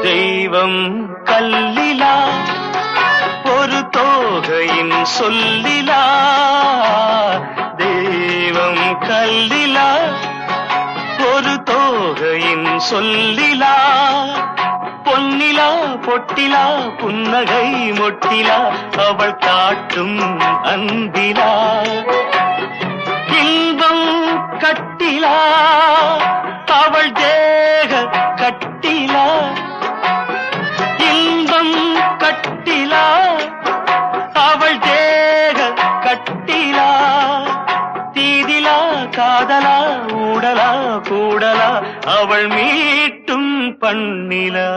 தெய்வம் கல்லிலா ஒரு தோகையின் சொல்லிலா, தெய்வம் கல்லிலா ஒரு தோகையின் சொல்லிலா, பொன்னிலா பொட்டிலா புன்னகை மொட்டிலா அவள் காட்டும் அன்பிலா, இன்பம் கட்டிலா அவள் தேக கட்டிலா, இன்பம் கட்டிலா அவள் தேக கட்டிலா, தீதிலா காதலா ஊடலா கூடலா அவள் மீட்டும் பண்ணிலா.